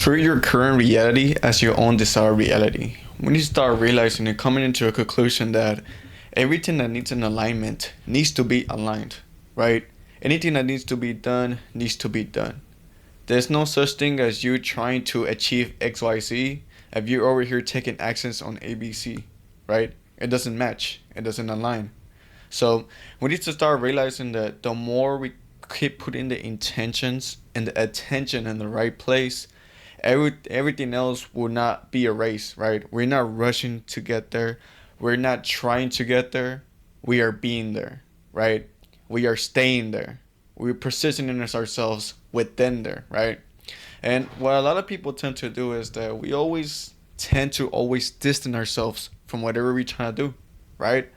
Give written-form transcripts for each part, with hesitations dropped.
Treat your current reality as your own desired reality. When you start realizing and coming into a conclusion that everything that needs an alignment needs to be aligned, right? Anything that needs to be done needs to be done. There's no such thing as you trying to achieve XYZ if you're over here taking actions on ABC, right? It doesn't match, it doesn't align. So we need to start realizing that the more we keep putting the intentions and the attention in the right place, everything else will not be a race, right? We're not rushing to get there. We're not trying to get there. We are being there, right? We are staying there. We're positioning ourselves within there, right? And what a lot of people tend to do is that we always tend to always distance ourselves from whatever we're trying to do, right?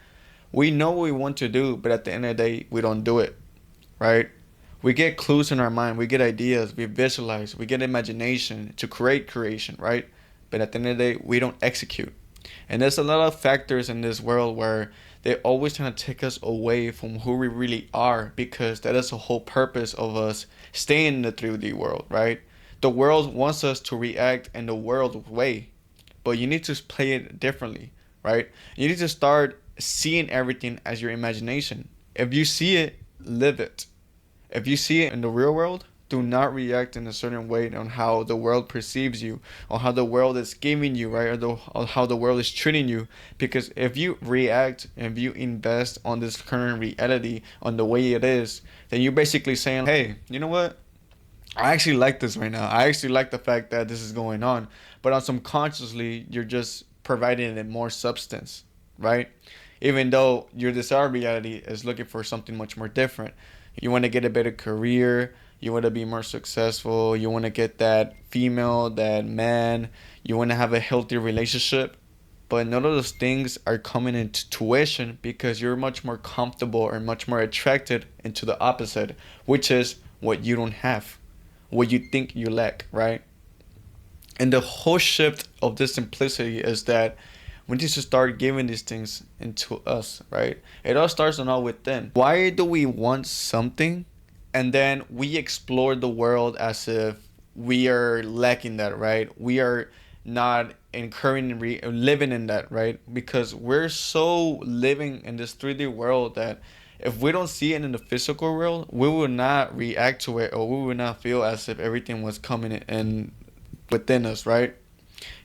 We know what we want to do, but at the end of the day, we don't do it, right? We get clues in our mind, we get ideas, we visualize, we get imagination to create creation, right? But at the end of the day, we don't execute. And there's a lot of factors in this world where they always trying to take us away from who we really are, because that is the whole purpose of us staying in the 3D world, right? The world wants us to react in the world way, but you need to play it differently, right? You need to start seeing everything as your imagination. If you see it, live it. If you see it in the real world, do not react in a certain way on how the world perceives you, or how the world is giving you, right? Or how the world is treating you. Because if you react, if you invest on this current reality, on the way it is, then you're basically saying, hey, you know what? I actually like this right now. I actually like the fact that this is going on. But on subconsciously, you're just providing it more substance, right? Even though your desired reality is looking for something much more different. You want to get a better career. You want to be more successful. You want to get that female, that man. You want to have a healthy relationship. But none of those things are coming into tuition because you're much more comfortable or much more attracted into the opposite, which is what you don't have, what you think you lack, right? And the whole shift of this simplicity is that we need to start giving these things into us, right? It all starts on all within. Why do we want something and then we explore the world as if we are lacking that, right? We are not incurring living in that, right? Because we're so living in this 3D world that if we don't see it in the physical world, we will not react to it, or we will not feel as if everything was coming in within us, right?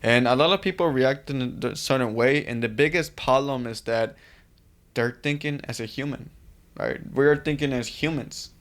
And a lot of people react in a certain way, and the biggest problem is that they're thinking as a human, right? We're thinking as humans.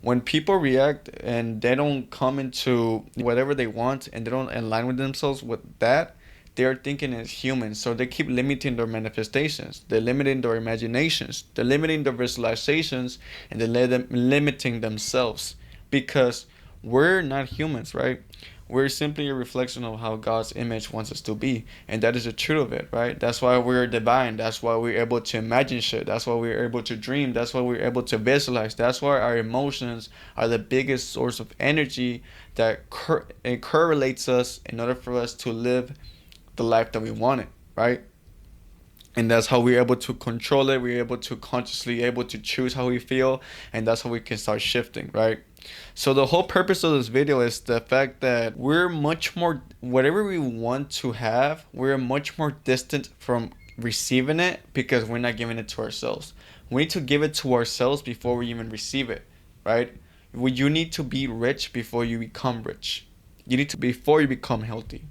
When people react and they don't come into whatever they want and they don't align with themselves with that, they're thinking as humans. So they keep limiting their manifestations, they're limiting their imaginations, they're limiting their visualizations, and they're limiting themselves because we're not humans, right? We're simply a reflection of how God's image wants us to be. And that is the truth of it, right? That's why we're divine. That's why we're able to imagine shit. That's why we're able to dream. That's why we're able to visualize. That's why our emotions are the biggest source of energy that correlates us in order for us to live the life that we wanted, right? And that's how we're able to control it. We're able to consciously able to choose how we feel, and that's how we can start shifting, right? So the whole purpose of this video is the fact that we're much more, whatever we want to have, we're much more distant from receiving it because we're not giving it to ourselves. We need to give it to ourselves before we even receive it, right? You need to be rich before you become rich. You need to, before you become healthy,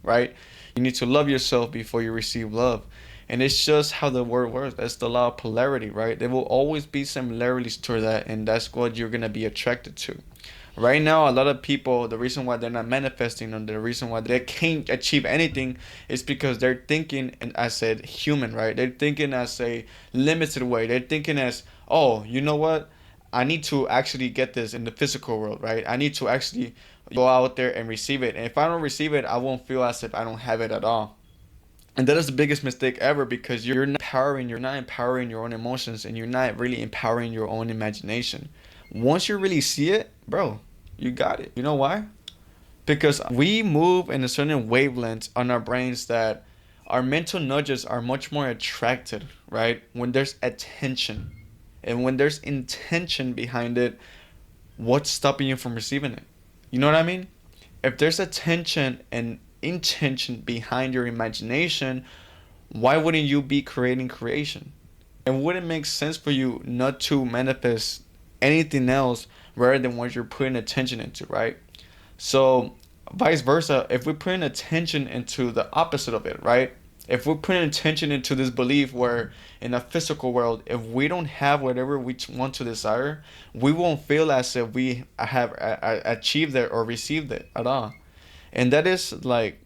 right? You need to love yourself before you receive love. And it's just how the world works. That's the law of polarity, right? There will always be similarities to that, and that's what you're going to be attracted to. Right now, a lot of people, the reason why they're not manifesting, and the reason why they can't achieve anything is because they're thinking, and I said human, right? They're thinking as a limited way. They're thinking as, oh, you know what? I need to actually get this in the physical world, right? I need to actually go out there and receive it. And if I don't receive it, I won't feel as if I don't have it at all. And that is the biggest mistake ever, because you're not empowering your own emotions, and you're not really empowering your own imagination. Once you really see it, bro, you got it. You know why? Because we move in a certain wavelength on our brains that our mental nudges are much more attracted, right? When there's attention. And when there's intention behind it, what's stopping you from receiving it? You know what I mean? if there's attention and intention behind your imagination, why wouldn't you be creating creation? It wouldn't make sense for you not to manifest anything else rather than what you're putting attention into, right? So, vice versa, if we're putting attention into the opposite of it, right? If we're putting attention into this belief where in a physical world, if we don't have whatever we want to desire, we won't feel as if we have achieved it or received it at all. And that is like,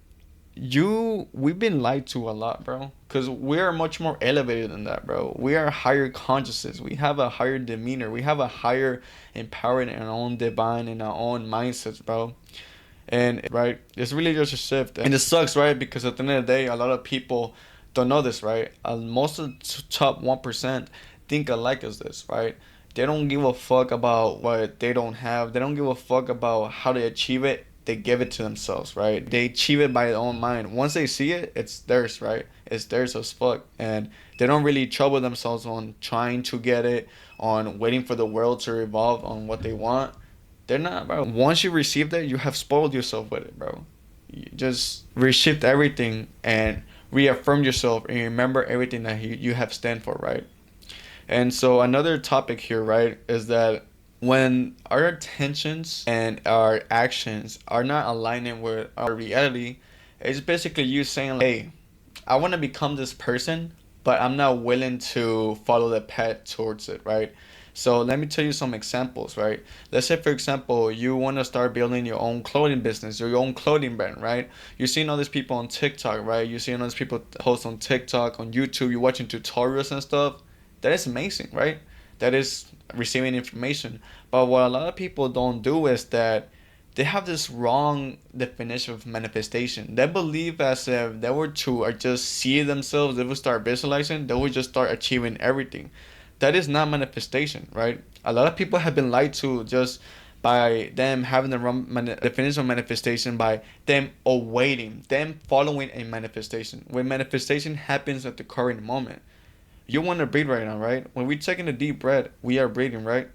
we've been lied to a lot, bro, because we are much more elevated than that, bro. We are higher consciousness, we have a higher demeanor, we have a higher empowerment in our own divine, in our own mindsets, bro. And right, it's really just a shift, and it sucks, right? Because at the end of the day, a lot of people don't know this, right? Most of the top 1% think alike as this, right? They don't give a fuck about what they don't have. They don't give a fuck about how they achieve it. They give it to themselves, right? They achieve it by their own mind. Once they see it, it's theirs, right? It's theirs as fuck, and they don't really trouble themselves on trying to get it, on waiting for the world to revolve on what they want. They're not, bro. Once you receive that, you have spoiled yourself with it, bro. You just reshift everything and reaffirm yourself and remember everything that you have stand for, right? And so another topic here, right, is that when our intentions and our actions are not aligning with our reality, it's basically you saying, like, hey, I want to become this person, but I'm not willing to follow the path towards it, right? So let me tell you some examples, right? Let's say, for example, you want to start building your own clothing business or your own clothing brand, right? You're seeing all these people on TikTok, right? You're seeing all these people post on TikTok, on YouTube. You're watching tutorials and stuff. That is amazing, right? That is receiving information. But what a lot of people don't do is that they have this wrong definition of manifestation. They believe as if they were to or just see themselves, they would start visualizing, they would just start achieving everything. That is not manifestation, right? A lot of people have been lied to just by them having the wrong definition of manifestation, by them awaiting, them following a manifestation. When manifestation happens at the current moment. You want to breathe right now, right? When we're taking a deep breath, we are breathing, right?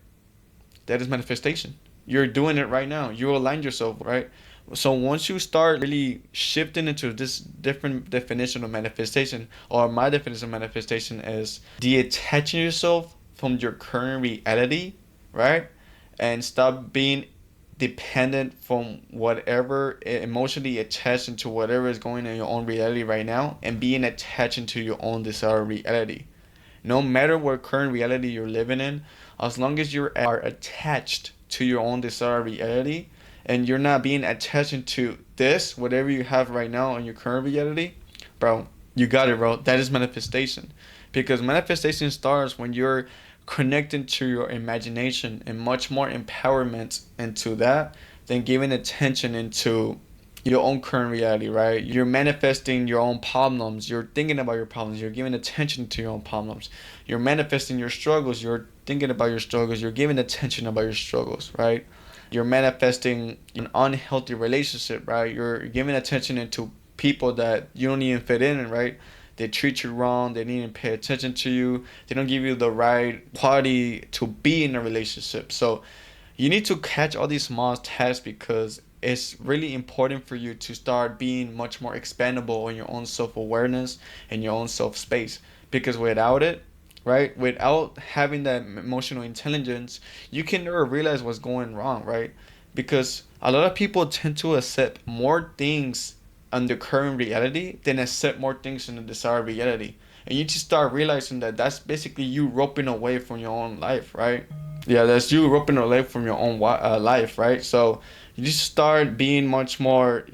That is manifestation. You're doing it right now. You aligned yourself, right? So once you start really shifting into this different definition of manifestation, or my definition of manifestation is detaching yourself from your current reality, right? And stop being dependent from whatever emotionally attached into whatever is going in your own reality right now, and being attached into your own desired reality. No matter what current reality you're living in, as long as you are attached to your own desired reality, and you're not being attached to this, whatever you have right now in your current reality, bro, you got it, bro. That is manifestation. Because manifestation starts when you're connecting to your imagination and much more empowerment into that than giving attention into your own current reality, right? You're manifesting your own problems. You're thinking about your problems. You're giving attention to your own problems. You're manifesting your struggles. You're thinking about your struggles. You're giving attention about your struggles, right? You're manifesting an unhealthy relationship, right? You're giving attention into people that you don't even fit in, right? They treat you wrong. They didn't even pay attention to you. They don't give you the right quality to be in a relationship. So you need to catch all these small tasks, because it's really important for you to start being much more expandable in your own self-awareness and your own self-space. Because without it, right, without having that emotional intelligence, you can never realize what's going wrong, right? Because a lot of people tend to accept more things on the current reality than accept more things in the desired reality. And you just start realizing that that's basically you roping away from your own life, right? Yeah, that's you roping away from your own life, right? So you just start being much more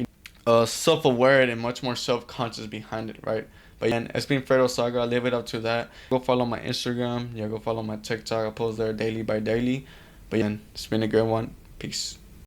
self-aware and much more self-conscious behind it, right? But yeah, it's been Fredo Saga. I'll leave it up to that. Go follow my Instagram. Yeah, go follow my TikTok. I post there daily by daily. But yeah, it's been a good one. Peace.